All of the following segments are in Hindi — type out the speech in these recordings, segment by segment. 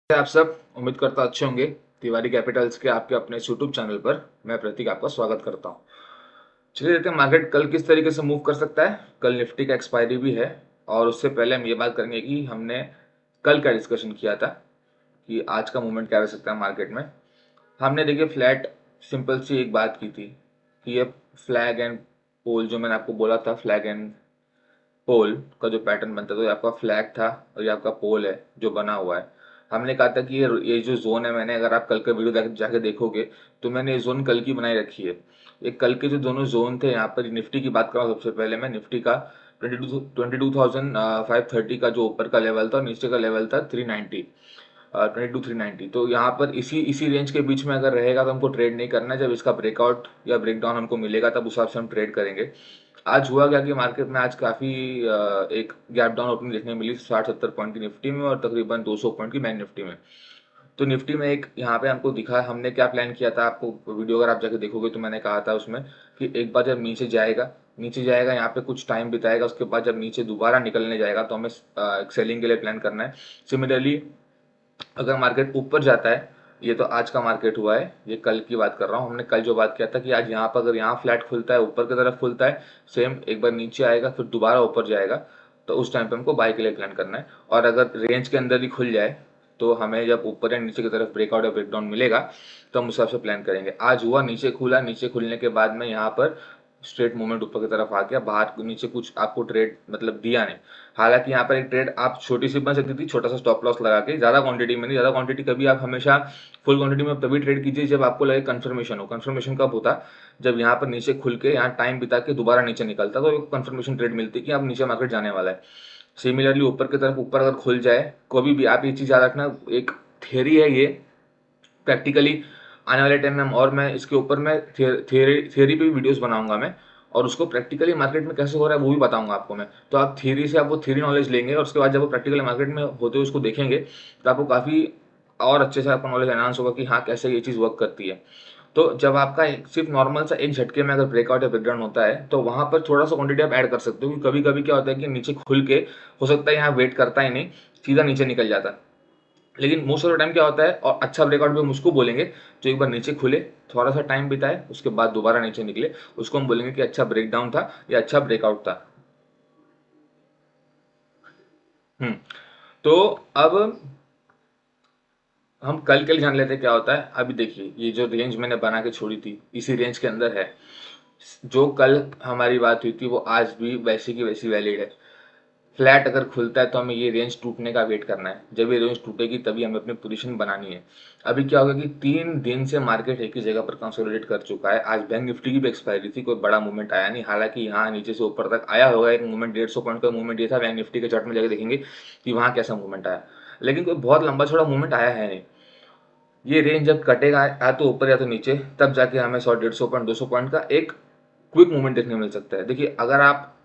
आप सब उम्मीद करता अच्छे होंगे। तिवारी कैपिटल्स के आपके अपने यूट्यूब चैनल पर मैं प्रतीक आपका स्वागत करता हूं। चलिए देखते हैं मार्केट कल किस तरीके से मूव कर सकता है। कल निफ्टी का एक्सपायरी भी है और उससे पहले हम ये बात करेंगे कि हमने कल का डिस्कशन किया था कि आज का मूवमेंट क्या रह सकता है मार्केट में। हमने देखिए फ्लैट सिंपल सी एक बात की थी कि ये फ्लैग एंड पोल जो मैंने आपको बोला था, फ्लैग एंड पोल का जो पैटर्न बनता है, तो ये आपका फ्लैग था और ये आपका पोल है जो बना हुआ है। हमने कहा था कि ये जो जोन है, मैंने अगर आप कल का वीडियो जाके देखोगे तो मैंने ये जोन कल की बनाई रखी है। ये कल के जो दोनों जोन थे, यहाँ पर निफ्टी की बात कर रहा हूँ। सबसे पहले मैं निफ्टी का 22,530 का जो ऊपर का लेवल था और नीचे का लेवल था 390, 22,390। तो यहाँ पर इसी इसी रेंज के बीच में अगर रहेगा तो हमको ट्रेड नहीं करना है। जब इसका ब्रेकआउट या ब्रेकडाउन हमको मिलेगा तब उस हिसाब से हम ट्रेड करेंगे। आज हुआ क्या कि मार्केट में आज काफ़ी एक गैप डाउन ओपनिंग देखने को मिली 60-70 पॉइंट की निफ्टी में और तकरीबन 200 पॉइंट की बैंक निफ्टी में। तो निफ्टी में एक यहाँ पे हमको दिखा, हमने क्या प्लान किया था, आपको वीडियो अगर आप जाके देखोगे तो मैंने कहा था उसमें कि एक बार जब नीचे जाएगा यहाँ पे कुछ टाइम बिताएगा, उसके बाद जब नीचे दोबारा निकलने जाएगा तो हमें सेलिंग के लिए प्लान करना है। सिमिलरली अगर मार्केट ऊपर जाता है, ये तो आज का मार्केट हुआ है, ये कल की बात कर रहा हूँ। हमने कल जो बात किया था कि आज यहाँ पर अगर यहाँ फ्लैट खुलता है, ऊपर की तरफ खुलता है, सेम एक बार नीचे आएगा फिर दोबारा ऊपर जाएगा, तो उस टाइम पे हमको बाय के लिए प्लान करना है। और अगर रेंज के अंदर ही खुल जाए तो हमें जब ऊपर या नीचे की तरफ ब्रेकआउट या ब्रेकडाउन मिलेगा तो हम उस हिसाब से प्लान करेंगे। आज हुआ, नीचे खुला, नीचे खुलने के बाद में यहाँ पर स्ट्रेट मूवमेंट ऊपर की तरफ आ गया, बाहर नीचे कुछ आपको ट्रेड मतलब दिया नहीं। हालांकि यहाँ पर एक ट्रेड आप छोटी सी बन सकती थी, छोटा सा स्टॉप लॉस लगा के, ज़्यादा क्वांटिटी में नहीं। ज़्यादा क्वांटिटी कभी आप हमेशा फुल क्वांटिटी में तभी ट्रेड कीजिए जब आपको लगे कंफर्मेशन हो। कंफर्मेशन कब होता, जब यहाँ पर नीचे खुल के यहाँ टाइम बिता के दोबारा नीचे निकलता, तो एक कंफर्मेशन ट्रेड मिलती कि अब नीचे मार्केट जाने वाला है। सिमिलरली ऊपर की तरफ, ऊपर अगर खुल जाए कभी भी, आप ये चीज़ याद रखना, एक थियरी है ये, प्रैक्टिकली आने वाले टाइम में हम, और मैं इसके ऊपर मैं थियरी पे भी वीडियोस बनाऊंगा मैं, और उसको प्रैक्टिकली मार्केट में कैसे हो रहा है वो भी बताऊंगा आपको मैं। तो आप थियरी से आप वो थियरी नॉलेज लेंगे और उसके बाद जब वो प्रैक्टिकल मार्केट में होते हुए उसको देखेंगे तो आपको काफ़ी और अच्छे से आपका नॉलेज एनहांस होगा कि हाँ कैसे ये चीज़ वर्क करती है। तो जब आपका सिर्फ नॉर्मल सा एक झटके में अगर ब्रेकआउट या ब्रेकडाउन होता है तो वहां पर थोड़ा सा क्वांटिटी आप ऐड कर सकते हो, क्योंकि कभी कभी क्या होता है कि नीचे खुल के हो सकता है यहाँ वेट करता ही नहीं, सीधा नीचे निकल जाता है। लेकिन मोस्ट ऑफ द टाइम क्या होता है, और अच्छा ब्रेकआउट भी हम उसको बोलेंगे जो एक बार नीचे खुले, थोड़ा सा टाइम बिताए, उसके बाद दोबारा नीचे निकले, उसको हम बोलेंगे कि अच्छा ब्रेकडाउन था या अच्छा ब्रेकआउट था। हम्म तो अब हम कल के लिए जान लेते हैं क्या होता है। अभी देखिए ये जो रेंज मैंने बना के छोड़ी थी इसी रेंज के अंदर है। जो कल हमारी बात हुई थी वो आज भी वैसी की वैसी वैलिड है। फ्लैट अगर खुलता है तो हमें ये रेंज टूटने का वेट करना है। जब ये रेंज टूटेगी तभी हमें अपनी पोजीशन बनानी है। अभी क्या होगा कि 3 दिन से मार्केट एक ही जगह पर कंसोलिडेट कर चुका है। आज बैंक निफ्टी की भी एक्सपायरी थी, कोई बड़ा मूवमेंट आया नहीं। हालांकि यहाँ नीचे से ऊपर तक आया होगा एक मूवमेंट, 150 पॉइंट का मूवमेंट ये था। बैंक निफ्टी के चार्ट में जाकर देखेंगे कि वहाँ कैसा मूवमेंट आया, लेकिन कोई बहुत लंबा छोड़ा मूवमेंट आया है नहीं। ये रेंज जब कटेगा या तो ऊपर या तो नीचे, तब जाके हमें 100-150 पॉइंट 200 पॉइंट का एक क्विक मूवमेंट देखने को मिल सकता है। देखिए अगर आप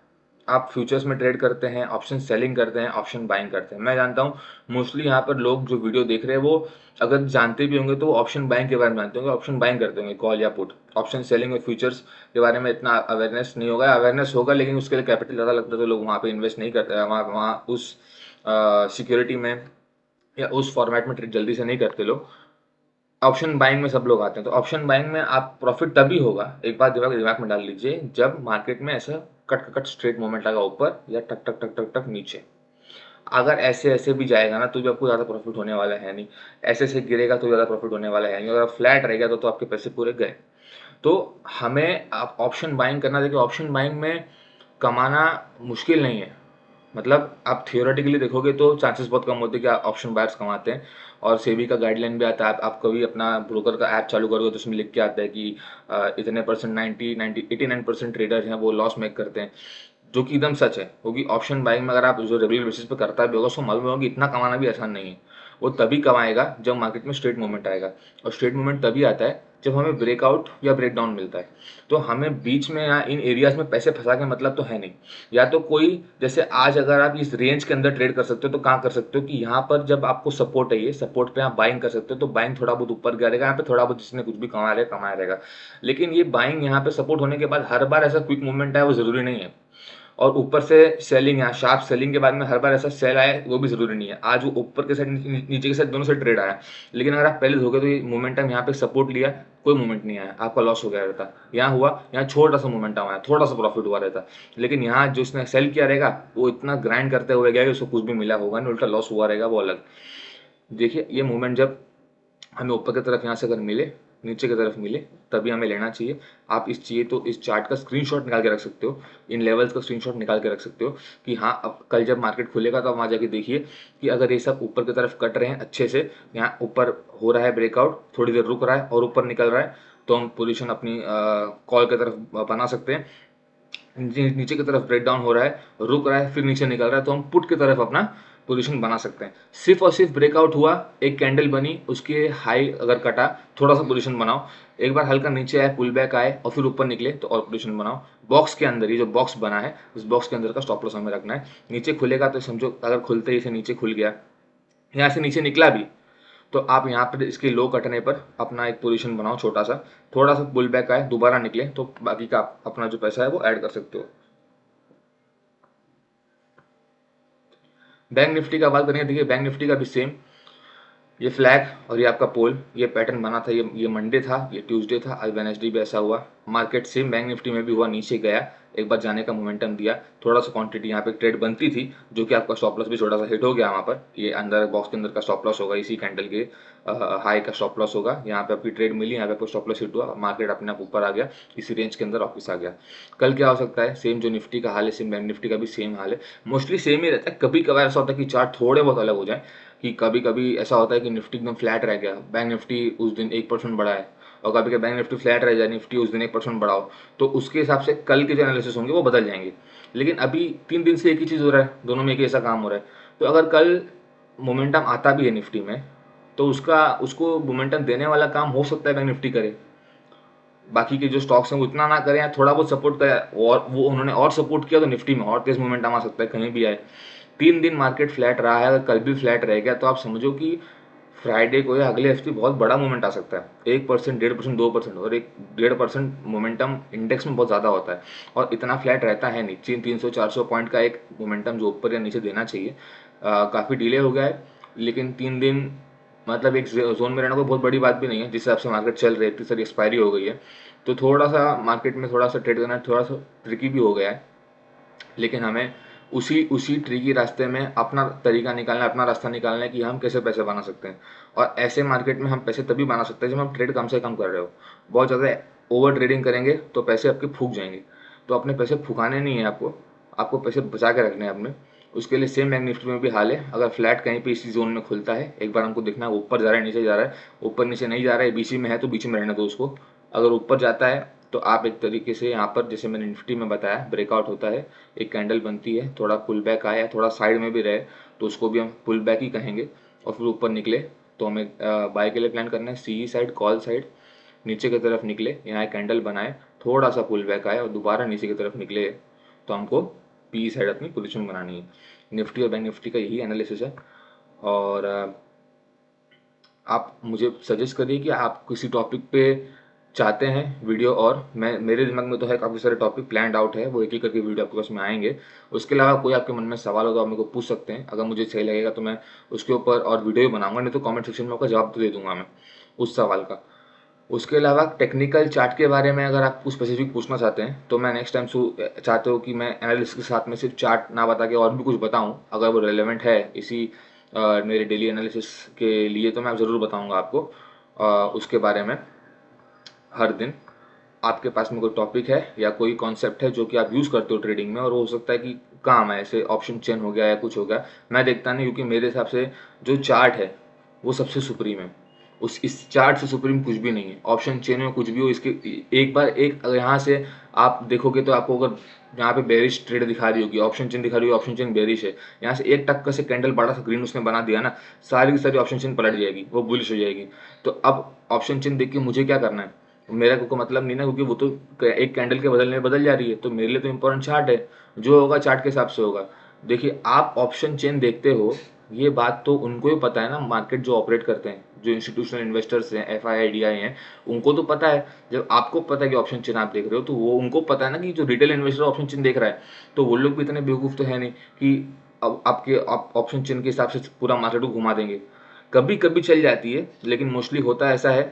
फ्यूचर्स में ट्रेड करते हैं, ऑप्शन सेलिंग करते हैं, ऑप्शन बाइंग करते हैं, मैं जानता हूँ मोस्टली यहाँ पर लोग जो वीडियो देख रहे हैं वो अगर जानते भी होंगे तो वो ऑप्शन बाइंग के बारे में जानते होंगे, ऑप्शन बाइंग करते होंगे, कॉल या पुट। ऑप्शन सेलिंग और फ्यूचर्स के बारे में इतना अवेयरनेस नहीं होगा, अवेयरनेस होगा लेकिन उसके लिए कैपिटल ज़्यादा लगता है तो लोग वहाँ पे इन्वेस्ट नहीं करते, वहाँ वहाँ उस सिक्योरिटी में या उस फॉर्मेट में ट्रेड जल्दी से नहीं करते लोग। ऑप्शन बाइंग में सब लोग आते हैं, तो ऑप्शन बाइंग में आप प्रॉफिट तभी होगा, एक बात दिमाग में डाल लीजिए, जब मार्केट में ऐसा कट कट स्ट्रेट मूवमेंट लगा ऊपर या टक टक टक टक टक नीचे। अगर ऐसे ऐसे भी जाएगा ना तो भी आपको ज़्यादा प्रॉफिट होने वाला है नहीं, ऐसे ऐसे गिरेगा तो ज़्यादा प्रॉफिट होने वाला है नहीं, अगर फ्लैट रहेगा तो आपके पैसे पूरे गए। तो हमें आप ऑप्शन बाइंग करना। देखिए ऑप्शन बाइंग में कमाना मुश्किल नहीं है, मतलब आप थियोरेटिकली देखोगे तो चांसेस बहुत कम होते हैं कि आप ऑप्शन बायर्स कमाते हैं। और सेबी का गाइडलाइन भी आता है, आप कभी अपना ब्रोकर का ऐप चालू करोगे तो उसमें लिख के आता है कि इतने परसेंट 89% ट्रेडर हैं वो लॉस मेक करते हैं, जो कि एकदम सच है। क्योंकि ऑप्शन बाइंग में अगर आप जो रेगुलर बेसिस पे करता भी होगा उसको मालूम होगा कि इतना कमाना भी आसान नहीं है। वो तभी कमाएगा जब मार्केट में स्ट्रेट मूवमेंट आएगा, और स्ट्रेट मूवमेंट तभी आता है जब हमें ब्रेकआउट या ब्रेकडाउन मिलता है। तो हमें बीच में या इन एरियाज में पैसे फंसा के मतलब तो है नहीं। या तो कोई, जैसे आज अगर आप इस रेंज के अंदर ट्रेड कर सकते हो तो कहाँ कर सकते हो कि यहाँ पर जब आपको सपोर्ट है, ये सपोर्ट पे आप बाइंग कर सकते हो, तो बाइंग थोड़ा बहुत ऊपर गिरेगा, यहाँ पे थोड़ा बहुत जिसने कुछ भी कमाया रहेगा। लेकिन ये बाइंग यहाँ पे सपोर्ट होने के बाद हर बार ऐसा क्विक मूवमेंट है वो जरूरी नहीं है। और ऊपर से सेलिंग, यहाँ शार्प सेलिंग के बाद में हर बार ऐसा सेल आए वो भी जरूरी नहीं है। आज वो ऊपर के साइड नीचे के साइड दोनों से ट्रेड आया, लेकिन अगर आप पहले धोखे तो ये मोमेंटम यहाँ पे सपोर्ट लिया, कोई मूवमेंट नहीं आया, आपका लॉस हो गया रहता। यहाँ हुआ, यहाँ छोटा सा मोमेंटम आया, थोड़ा सा प्रॉफिट हुआ रहता, लेकिन यहाँ जो इसने सेल किया रहेगा वो इतना ग्राइंड करते हुए गया कि उसको कुछ भी मिला होगा नहीं, उल्टा लॉस हुआ रहेगा वो अलग। देखिए ये मूवमेंट जब हमें ऊपर की तरफ यहाँ से अगर मिले, नीचे की तरफ मिले, तभी हमें लेना चाहिए। आप इस चाहिए तो इस चार्ट का स्क्रीनशॉट निकाल के रख सकते हो, इन लेवल्स का स्क्रीनशॉट निकाल के रख सकते हो कि हाँ अब कल जब मार्केट खुलेगा तो आप वहाँ जाके देखिए कि अगर ये सब ऊपर की तरफ कट रहे हैं अच्छे से, यहाँ ऊपर हो रहा है ब्रेकआउट, थोड़ी देर रुक रहा है और ऊपर निकल रहा है, तो हम पोजीशन अपनी कॉल की तरफ बना सकते हैं। नीचे की तरफ ब्रेक डाउन हो रहा है, रुक रहा है, फिर नीचे निकल रहा है, तो हम पुट की तरफ अपना पोजीशन बना सकते हैं। सिर्फ और सिर्फ ब्रेकआउट हुआ, एक कैंडल बनी, उसके हाई अगर कटा, थोड़ा सा पोजीशन बनाओ, एक बार हल्का नीचे आए, पुल बैक आए और फिर ऊपर निकले तो और पोजीशन बनाओ। बॉक्स के अंदर, ये जो बॉक्स बना है उस बॉक्स के अंदर का स्टॉप लॉस हमें रखना है। नीचे खुलेगा तो समझो अगर खुलते ही से नीचे खुल गया, यहाँ से नीचे निकला भी, तो आप यहाँ पर इसके लो कटने पर अपना एक पोजीशन बनाओ छोटा सा, थोड़ा सा पुल बैक आए, दोबारा निकले, तो बाकी का अपना जो पैसा है वो ऐड कर सकते हो। बैंक निफ्टी का बात करेंगे, देखिए बैंक निफ्टी का भी सेम, ये फ्लैग और ये आपका पोल, ये पैटर्न बना था, ये मंडे था, ये ट्यूसडे था, आज वेडनेसडे भी ऐसा हुआ। मार्केट सेम बैंक निफ्टी में भी हुआ, नीचे गया, एक बार जाने का मोमेंटम दिया, थोड़ा सा क्वांटिटी यहाँ पे ट्रेड बनती थी, जो कि आपका स्टॉप लॉस भी छोटा सा हिट हो गया वहाँ पर। ये अंदर बॉक्स के अंदर का स्टॉप लॉस होगा, इसी कैंडल के हाई का स्टॉप लॉस होगा, यहाँ पे आपकी ट्रेड मिली, यहाँ पे आपको स्टॉप लॉस हिट हुआ, मार्केट अपने आप ऊपर आ गया, इसी रेंज के अंदर वापस आ गया। कल क्या हो सकता है, सेम जो निफ्टी का हाल है सेम बैंक निफ्टी का भी सेम हाल है, मोस्टली सेम ही रहता है। कभी कभार ऐसा होता है कि चार्ट थोड़े बहुत अलग हो जाए, कि कभी कभी ऐसा होता है कि निफ्टी एकदम फ्लैट रह गया, बैंक निफ्टी उस दिन 1% बढ़ा है, और कभी कभी बैंक निफ्टी फ्लैट रह जाए, निफ्टी उस दिन 1% बढ़ाओ, तो उसके हिसाब से कल के जो एनालिसिस होंगे वो बदल जाएंगे। लेकिन अभी 3 दिन से एक ही चीज़ हो रहा है, दोनों में एक ही ऐसा काम हो रहा है। तो अगर कल मोमेंटम आता भी है निफ्टी में, तो उसको मोमेंटम देने वाला काम हो सकता है बैंक निफ्टी करे, बाकी के जो स्टॉक्स हैं वो इतना ना करें या थोड़ा बहुत सपोर्ट करें, और वो उन्होंने और सपोर्ट किया तो निफ्टी में और तेज मोमेंटम आ सकता है, कहीं भी आए। 3 दिन मार्केट फ्लैट रहा है, अगर कल भी फ्लैट रह गया तो आप समझो कि फ्राइडे को या अगले हफ्ते बहुत बड़ा मोमेंट आ सकता है, 1%, 1.5%, 2%, और 1-1.5% मोमेंटम इंडेक्स में बहुत ज़्यादा होता है, और इतना फ्लैट रहता है नहीं। 300-400 पॉइंट का एक मोमेंटम जो ऊपर या नीचे देना चाहिए, काफ़ी डिले हो गया है, लेकिन 3 दिन मतलब एक जोन में रहना कोई बहुत बड़ी बात भी नहीं है, जिस हिसाब से मार्केट चल रही है, इतनी सारी एक्सपायरी हो गई है, तो थोड़ा सा मार्केट में थोड़ा सा ट्रेड करना थोड़ा सा ट्रिकी भी हो गया है। लेकिन हमें उसी उसी ट्रिकी रास्ते में अपना तरीका निकालना है, अपना रास्ता निकालना है कि हम कैसे पैसे बना सकते हैं। और ऐसे मार्केट में हम पैसे तभी बना सकते हैं जब हम ट्रेड कम से कम कर रहे हो। बहुत ज़्यादा ओवर ट्रेडिंग करेंगे तो पैसे आपके फूक जाएंगे, तो अपने पैसे फुकाने नहीं है आपको, आपको पैसे बचा के रखने हैं अपने। उसके लिए सेम बैंक निफ्टी में भी हाल है, अगर फ्लैट कहीं पे इसी जोन में खुलता है, एक बार हमको देखना है ऊपर जा रहा है नीचे जा रहा है, ऊपर नीचे नहीं जा रहा है, बीच में है तो बीच में रहने दो उसको। अगर ऊपर जाता है तो आप एक तरीके से यहाँ पर जैसे मैंने निफ्टी में बताया, ब्रेकआउट होता है, एक कैंडल बनती है, थोड़ा पुल बैक आया, थोड़ा साइड में भी रहे तो उसको भी हम पुल बैक ही कहेंगे, और फिर ऊपर निकले तो हमें बाय के लिए प्लान करना है, सी साइड, कॉल साइड, नीचे की तरफ निकले, यहाँ एक कैंडल बनाए, थोड़ा सा पुल बैक आए और दोबारा नीचे की तरफ निकले, तो हमको पी साइड अपनी पोजीशन बनानी है। निफ्टी और बैंक निफ्टी का यही एनालिसिस है। और आप मुझे सजेस्ट करिए कि आप किसी टॉपिक पे चाहते हैं वीडियो, और मैं मेरे दिमाग में तो है काफ़ी सारे टॉपिक प्लान्ड आउट है, वो एक एक करके वीडियो आपके पास में आएंगे। उसके अलावा कोई आपके मन में सवाल हो तो आप मेरे को पूछ सकते हैं, अगर मुझे सही लगेगा तो मैं उसके ऊपर और वीडियो बनाऊंगा, नहीं तो कमेंट सेक्शन में आपका जवाब तो दे दूंगा मैं उस सवाल का। उसके अलावा टेक्निकल चार्ट के बारे में अगर आप कुछ स्पेसिफिक पूछना चाहते हैं तो मैं नेक्स्ट टाइम चाहते हो कि मैं एनालिसिस के साथ में सिर्फ चार्ट ना बता के और भी कुछ बताऊं, अगर वो रेलेवेंट है इसी मेरे डेली एनालिसिस के लिए, तो मैं ज़रूर बताऊंगा आपको उसके बारे में। हर दिन आपके पास में कोई टॉपिक है या कोई कॉन्सेप्ट है जो कि आप यूज़ करते हो ट्रेडिंग में, और वो हो सकता है कि काम है, ऐसे ऑप्शन चेन हो गया या कुछ हो गया, मैं देखता नहीं, क्योंकि मेरे हिसाब से जो चार्ट है वो सबसे सुप्रीम है, उस इस चार्ट से सुप्रीम कुछ भी नहीं है। ऑप्शन चेन में कुछ भी हो, इसके एक बार एक अगर यहाँ से आप देखोगे तो आपको अगर यहाँ पे बेरिश ट्रेड दिखा रही होगी, ऑप्शन चेन दिखा रही होगी, ऑप्शन चेन बेरिश है, यहाँ से एक टक्कर से कैंडल बड़ा सा ग्रीन उसने बना दिया ना, सारी की सारी ऑप्शन चेन पलट जाएगी, वो बुलिश हो जाएगी। तो अब ऑप्शन चेन देख के मुझे क्या करना है, मेरा को मतलब नहीं ना, क्योंकि वो तो एक कैंडल के बदलने में बदल जा रही है, तो मेरे लिए तो इंपॉर्टेंट चार्ट है, जो होगा चार्ट के हिसाब से होगा। देखिए आप ऑप्शन चेन देखते हो ये बात तो उनको ही पता है ना, मार्केट जो ऑपरेट करते हैं, जो इंस्टीट्यूशनल इन्वेस्टर्स हैं, FII हैं, उनको तो पता है। जब आपको पता है कि ऑप्शन चेन आप देख रहे हो, तो वो उनको पता है ना कि जो रिटेल इन्वेस्टर ऑप्शन चेन देख रहा है, तो वो लोग भी इतने बेवकूफ़ तो है नहीं कि अब आपके ऑप्शन चेन के हिसाब से पूरा मार्केट को घुमा देंगे। कभी कभी चल जाती है, लेकिन मोस्टली होता ऐसा है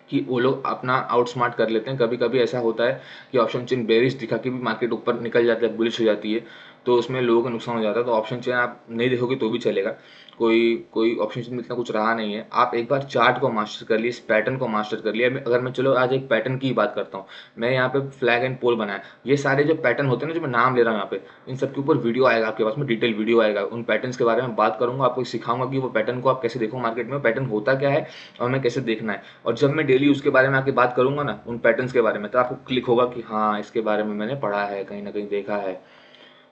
कि वो लोग अपना आउटस्मार्ट कर लेते हैं। कभी कभी ऐसा होता है कि ऑप्शन चेन बेरिश दिखा के भी मार्केट ऊपर निकल जाता है, बुलिश हो जाती है, तो उसमें लोगों का नुकसान हो जाता है। तो ऑप्शन चेन आप नहीं देखोगे तो भी चलेगा, कोई कोई ऑप्शन चेन में इतना कुछ रहा नहीं है। आप एक बार चार्ट को मास्टर कर लिए, इस पैटर्न को मास्टर कर लिया। अगर मैं चलो आज एक पैटर्न की बात करता हूँ, मैं यहाँ पे फ्लैग एंड पोल बनाया। ये सारे जो पैटर्न होते हैं ना, जो मैं नाम ले रहा हूँ यहाँ पे, इन सब के ऊपर वीडियो आएगा आपके पास में, डिटेल वीडियो आएगा। उन पैटर्न्स के बारे में बात करूंगा, आपको सिखाऊंगा कि वो पैटर्न को आप कैसे देखो मार्केट में, पैटर्न होता क्या है और हमें कैसे देखना है। और जब मैं डेली उसके बारे में आके बात करूंगा ना, उन पैटर्न्स के बारे में, तो आपको क्लिक होगा कि हाँ, इसके बारे में मैंने पढ़ा है, कहीं ना कहीं देखा है।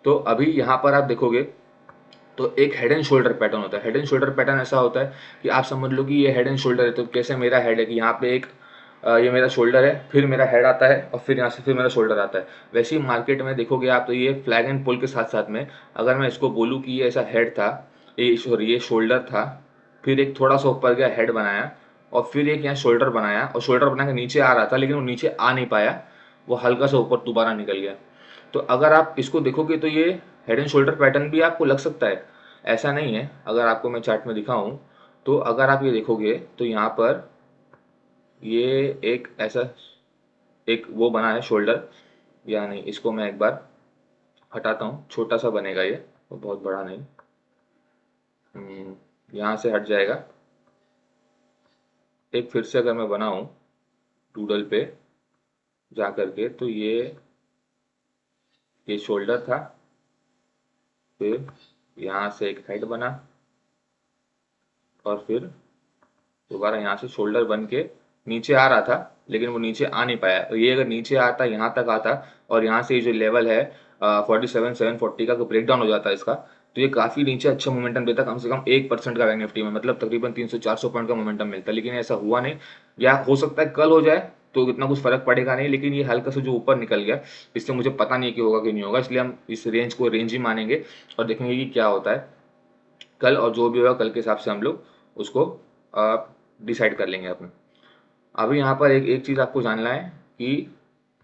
तो अभी यहाँ पर आप देखोगे तो एक हेड एंड शोल्डर पैटर्न होता है। हेड एंड शोल्डर पैटर्न ऐसा होता है कि आप समझ लो कि ये हेड एंड शोल्डर है। तो कैसे मेरा हेड है कि यहाँ पे एक ये मेरा शोल्डर है, फिर मेरा हेड आता है, और फिर यहाँ से फिर मेरा शोल्डर आता है। वैसे ही मार्केट में देखोगे आप, तो ये फ्लैग एंड पोल के साथ साथ में, अगर मैं इसको बोलूँ कि ये ऐसा हेड था, ये शोल्डर था, फिर एक थोड़ा सा ऊपर गया, हेड बनाया, और फिर एक यहाँ शोल्डर बनाया, और शोल्डर बना के नीचे आ रहा था, लेकिन वो नीचे आ नहीं पाया, वो हल्का सा ऊपर दोबारा निकल गया। तो अगर आप इसको देखोगे तो ये हेड एंड शोल्डर पैटर्न भी आपको लग सकता है, ऐसा नहीं है। अगर आपको मैं चार्ट में दिखाऊं, तो अगर आप ये देखोगे तो यहाँ पर ये एक ऐसा एक वो बना है शोल्डर, या नहीं, इसको मैं एक बार हटाता हूँ, छोटा सा बनेगा ये, वो बहुत बड़ा नहीं। यहाँ से हट जाएगा। एक फिर से अगर मैं बनाऊं डूडल पे जा करके, तो ये शोल्डर था, फिर यहाँ से एक हेड बना, और फिर दोबारा यहाँ से शोल्डर बन के नीचे आ रहा था, लेकिन वो नीचे आ नहीं पाया। तो ये अगर नीचे आता, यहाँ तक आता, और यहाँ से ये जो लेवल है 47,740 का ब्रेक डाउन हो जाता है इसका, तो ये काफ़ी नीचे अच्छा मोमेंटम देता, कम से कम 1% का बैंक निफ्टी में, मतलब तकरीबन 300-400 पॉइंट का मोमेंटम मिलता है। लेकिन ऐसा हुआ नहीं, या हो सकता है कल हो जाए, तो इतना कुछ फर्क पड़ेगा नहीं। लेकिन ये हल्का सा जो ऊपर निकल गया, इससे मुझे पता नहीं कि होगा कि नहीं होगा, इसलिए हम इस रेंज को रेंज ही मानेंगे और देखेंगे कि क्या होता है कल, और जो भी होगा कल के हिसाब से हम लोग उसको डिसाइड कर लेंगे अपने। अभी यहाँ पर एक एक चीज़ आपको जानना है कि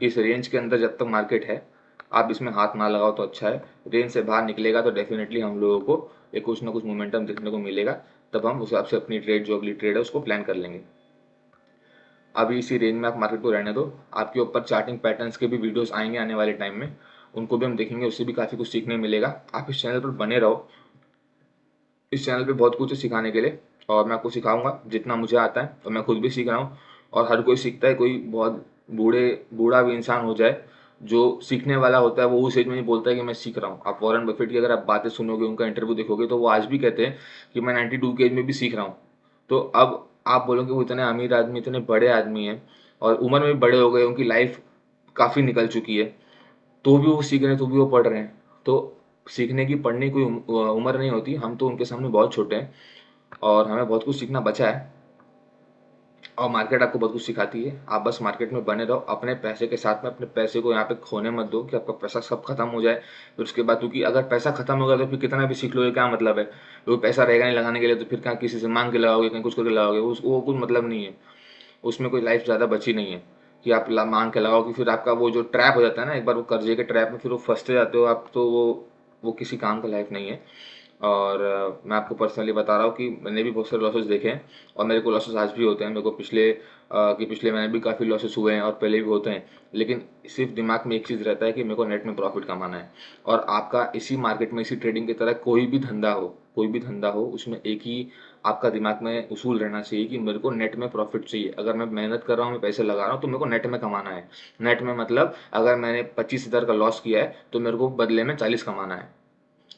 इस रेंज के अंदर जब तक मार्केट है, आप इसमें हाथ ना लगाओ तो अच्छा है। रेंज से बाहर निकलेगा तो डेफिनेटली हम लोगों को एक कुछ ना कुछ मोमेंटम देखने को मिलेगा, तब हम उस हिसाब से अपनी ट्रेड, जो अगली ट्रेड है, उसको प्लान कर लेंगे। अभी इसी रेंज में आप मार्केट को रहने दो। आपके ऊपर चार्टिंग पैटर्न्स के भी वीडियोस आएंगे आने वाले टाइम में, उनको भी हम देखेंगे, उससे भी काफ़ी कुछ सीखने मिलेगा। आप इस चैनल पर बने रहो, इस चैनल पे बहुत कुछ है सिखाने के लिए, और मैं आपको सिखाऊंगा जितना मुझे आता है, और मैं खुद भी सीख रहा हूँ। और हर कोई सीखता है, कोई बहुत बूढ़ा भी इंसान हो जाए, जो सीखने वाला होता है, वो उस एज में नहीं बोलता है कि मैं सीख रहा हूँ। आप वॉरेन बफेट की अगर आप बातें सुनोगे, उनका इंटरव्यू देखोगे, तो वो आज भी कहते हैं कि मैं 92 के एज में भी सीख रहा हूँ। तो अब आप बोलोगे वो इतने अमीर आदमी, इतने बड़े आदमी हैं, और उम्र में भी बड़े हो गए, उनकी लाइफ काफ़ी निकल चुकी है, तो भी वो सीख रहे हैं, तो भी वो पढ़ रहे हैं। तो सीखने की, पढ़ने की कोई उम्र नहीं होती। हम तो उनके सामने बहुत छोटे हैं, और हमें बहुत कुछ सीखना बचा है, और मार्केट आपको बहुत कुछ सिखाती है। आप बस मार्केट में बने रहो, अपने पैसे के साथ में अपने पैसे को यहाँ पे खोने मत दो कि आपका पैसा सब खत्म हो जाए। फिर उसके बाद, क्योंकि अगर पैसा खत्म होगा तो फिर कितना भी सीख लोगे, क्या मतलब है? वो पैसा रहेगा नहीं लगाने के लिए, तो फिर कहाँ किसी से मांग के लगाओगे, कहीं कुछ करके लगाओगे, वो कुछ मतलब नहीं है। उसमें कोई लाइफ ज़्यादा बची नहीं है कि आप मांग के लगाओ, कि फिर आपका वो जो ट्रैप हो जाता है ना, एक बार वो कर्जे के ट्रैप में फिर वो फंसते जाते हो आप, तो वो किसी काम का लाइफ नहीं है। और मैं आपको पर्सनली बता रहा हूँ कि मैंने भी बहुत सारे लॉसेस देखे हैं, और मेरे को लॉसेस आज भी होते हैं। मेरे को पिछले महीने भी काफ़ी लॉसेस हुए हैं, और पहले भी होते हैं। लेकिन सिर्फ दिमाग में एक चीज़ रहता है कि मेरे को नेट में प्रॉफिट कमाना है। और आपका इसी मार्केट में, इसी ट्रेडिंग की तरह कोई भी धंधा हो, उसमें एक ही आपका दिमाग में उसूल रहना चाहिए कि मेरे को नेट में प्रॉफिट चाहिए। अगर मैं मेहनत कर रहा हूँ, मैं पैसे लगा रहा हूँ, तो मेरे को नेट में कमाना है। नेट में मतलब अगर मैंने 25,000 का लॉस किया है, तो मेरे को बदले में 40 कमाना है।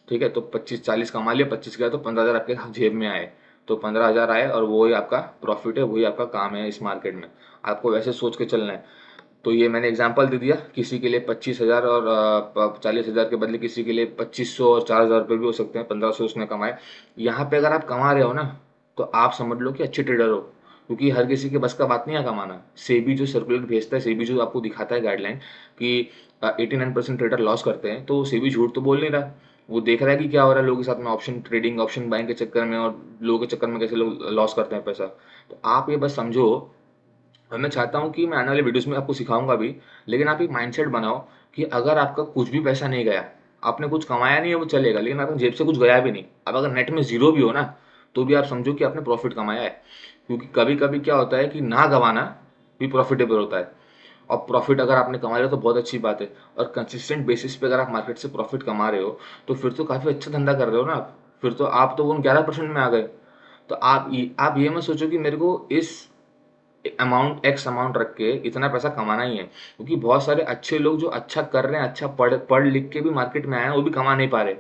ठीक है, तो 25-40 कमा लिया, 25 गया तो 15,000 आपके जेब में आए, तो 15,000 आए, और वही आपका प्रॉफिट है, वही आपका काम है इस मार्केट में। आपको वैसे सोच के चलना है। तो ये मैंने एग्जांपल दे दिया, किसी के लिए 25,000 और 40,000 के बदले किसी के लिए 2,500 और 4,000 रुपये भी हो सकते हैं, 1,500 उसने कमाए। यहाँ पे अगर आप कमा रहे हो ना, तो आप समझ लो कि अच्छे ट्रेडर हो, क्योंकि हर किसी के बस का बात नहीं है कमाना। सेबी जो सर्कुलर भेजता है, सेबी जो आपको दिखाता है गाइडलाइन कि 89% ट्रेडर लॉस करते हैं, तो सेबी झूठ तो बोल नहीं रहा। वो देख रहा है कि क्या हो रहा है लोगों के साथ में, ऑप्शन ट्रेडिंग, ऑप्शन बाइंग के चक्कर में, और लोगों के चक्कर में कैसे लोग लॉस करते हैं पैसा। तो आप ये बस समझो, और मैं चाहता हूँ कि मैं आने वाले वीडियोस में आपको सिखाऊंगा भी, लेकिन आप एक माइंडसेट बनाओ कि अगर आपका कुछ भी पैसा नहीं गया, आपने कुछ कमाया नहीं है वो चलेगा, लेकिन आपने जेब से कुछ गया भी नहीं, अब अगर नेट में जीरो भी हो ना, तो भी आप समझो कि आपने प्रॉफिट कमाया है। क्योंकि कभी कभी क्या होता है कि ना गवाना भी प्रॉफिटेबल होता है। और प्रॉफिट अगर आपने कमा लिया तो बहुत अच्छी बात है, और कंसिस्टेंट बेसिस पे अगर आप मार्केट से प्रॉफिट कमा रहे हो तो फिर तो काफ़ी अच्छा धंधा कर रहे हो ना आप। फिर तो आप तो वो 11% में आ गए। तो आप ये मत सोचो कि मेरे को इस अमाउंट एक्स अमाउंट रख के इतना पैसा कमाना ही है, क्योंकि बहुत सारे अच्छे लोग जो अच्छा कर रहे हैं, अच्छा पढ़ पढ़ लिख के भी मार्केट में आए हैं, वो भी कमा नहीं पा रहे।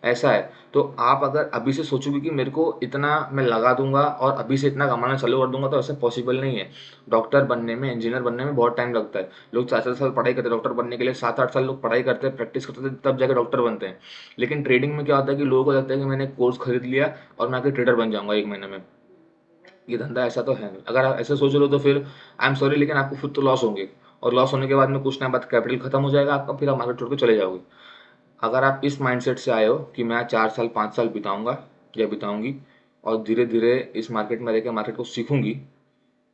ऐसा है। तो आप अगर अभी से सोचोगे कि मेरे को इतना मैं लगा दूंगा और अभी से इतना कमाना चालू कर दूंगा, तो ऐसा पॉसिबल नहीं है। डॉक्टर बनने में, इंजीनियर बनने में बहुत टाइम लगता है। लोग 4-4 साल पढ़ाई करते हैं डॉक्टर बनने के लिए, 7-8 साल लोग पढ़ाई करते हैं, प्रैक्टिस करते हैं, तब जाकर डॉक्टर बनते हैं। लेकिन ट्रेडिंग में क्या होता है कि लोगों को लगता है कि मैंने कोर्स खरीद लिया और मैं आके ट्रेडर बन जाऊंगा 1 महीने में। ये धंधा ऐसा तो है नहीं। अगर आप ऐसे सोच रहे हो तो फिर आई एम सॉरी, लेकिन आपको फिर तो लॉस होंगे। और लॉस होने के बाद में कुछ टाइम बाद कैपिटल खत्म हो जाएगा आपका, फिर आप मार्केट छोड़ के चले जाओगे। अगर आप इस माइंडसेट से आए हो कि मैं 4 साल 5 साल बिताऊंगा या बिताऊंगी, और धीरे धीरे इस मार्केट में रहकर मार्केट को सीखूंगी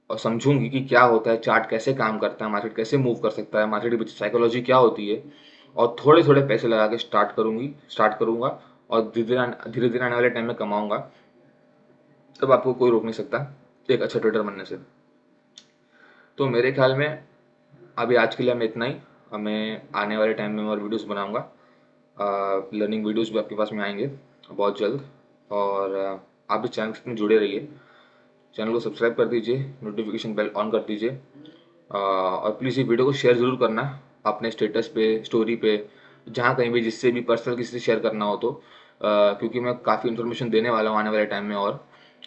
और समझूंगी कि क्या होता है, चार्ट कैसे काम करता है, मार्केट कैसे मूव कर सकता है, मार्केट के पीछे साइकोलॉजी क्या होती है, और थोड़े थोड़े पैसे लगा के स्टार्ट करूंगा, और धीरे धीरे आने वाले टाइम में कमाऊंगा, तब आपको कोई रोक नहीं सकता एक अच्छा ट्रेडर बनने से। तो मेरे ख्याल में अभी आज के लिए मैं इतना ही। अब मैं आने वाले टाइम में और वीडियोस बनाऊंगा, लर्निंग वीडियोस भी आपके पास में आएंगे बहुत जल्द। और आप भी चैनल में जुड़े रहिए, चैनल को सब्सक्राइब कर दीजिए, नोटिफिकेशन बेल ऑन कर दीजिए। और प्लीज़ ये वीडियो को शेयर ज़रूर करना अपने स्टेटस पे, स्टोरी पे, जहाँ कहीं भी, जिससे भी पर्सनल किसी से शेयर करना हो तो। क्योंकि मैं काफ़ी इन्फॉर्मेशन देने वाला हूँ आने वाले टाइम में,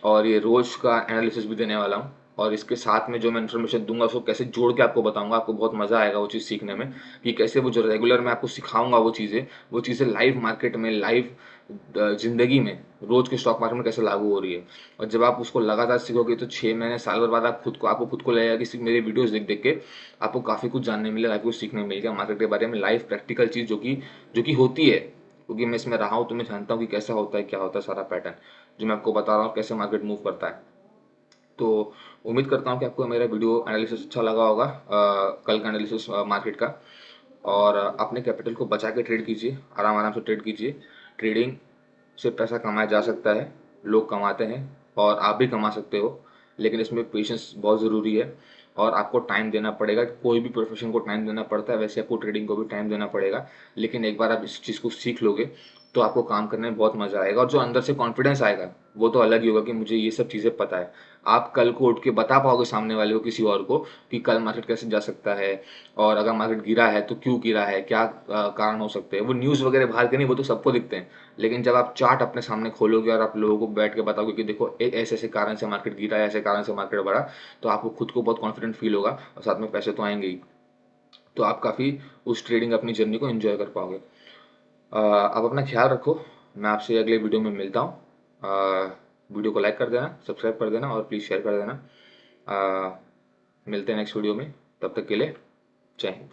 और ये रोज़ का एनालिसिस भी देने वाला हूँ। और इसके साथ में जो मैं इन्फॉर्मेशन दूंगा उसको कैसे जोड़ के आपको बताऊंगा, आपको बहुत मज़ा आएगा वो चीज़ सीखने में, कि कैसे वो जो रेगुलर मैं आपको सिखाऊंगा वो चीज़ें लाइव मार्केट में, लाइव ज़िंदगी में, रोज़ के स्टॉक मार्केट में कैसे लागू हो रही है। और जब आप उसको लगातार सीखोगे तो 6 महीने, साल भर बाद आपको खुद को लगेगा कि मेरे वीडियोस देख देख के आपको काफ़ी कुछ जानने मिलेगा, काफ़ी कुछ सीखने मिलेगा मार्केट के बारे में, लाइव प्रैक्टिकल चीज़ जो कि होती है। क्योंकि मैं इसमें रहा हूँ तो मैं जानता हूँ कि कैसा होता है, क्या होता है सारा पैटर्न जो मैं आपको बता रहा हूँ, कैसे मार्केट मूव करता है। तो उम्मीद करता हूँ कि आपको मेरा वीडियो एनालिसिस अच्छा लगा होगा, कल का एनालिसिस मार्केट का। और अपने कैपिटल को बचा के ट्रेड कीजिए, आराम आराम से ट्रेड कीजिए। ट्रेडिंग से पैसा कमाया जा सकता है, लोग कमाते हैं, और आप भी कमा सकते हो, लेकिन इसमें पेशेंस बहुत ज़रूरी है, और आपको टाइम देना पड़ेगा। कोई भी प्रोफेशन को टाइम देना पड़ता है, वैसे आपको ट्रेडिंग को भी टाइम देना पड़ेगा। लेकिन एक बार आप इस चीज़ को सीख लोगे तो आपको काम करने में बहुत मज़ा आएगा, और जो अंदर से कॉन्फिडेंस आएगा वो तो अलग ही होगा कि मुझे ये सब चीज़ें पता है। आप कल को उठ के बता पाओगे सामने वाले को, किसी और को, कि कल मार्केट कैसे जा सकता है, और अगर मार्केट गिरा है तो क्यों गिरा है, क्या कारण हो सकते हैं। वो न्यूज़ वगैरह बाहर के नहीं, वो तो सबको दिखते हैं, लेकिन जब आप चार्ट अपने सामने खोलोगे और आप लोगों को बैठ के बताओगे कि देखो ऐसे ऐसे कारण से मार्केट गिरा है, ऐसे कारण से मार्केट बढ़ा, तो आपको खुद को बहुत कॉन्फिडेंट फील होगा, और साथ में पैसे तो आएंगे ही। तो आप काफ़ी उस ट्रेडिंग अपनी जर्नी को एंजॉय कर पाओगे। आप अपना ख्याल रखो। मैं आपसे अगले वीडियो में मिलता हूँ। वीडियो को लाइक कर देना, सब्सक्राइब कर देना, और प्लीज़ शेयर कर देना। मिलते हैं नेक्स्ट वीडियो में, तब तक के लिए जय हिंद।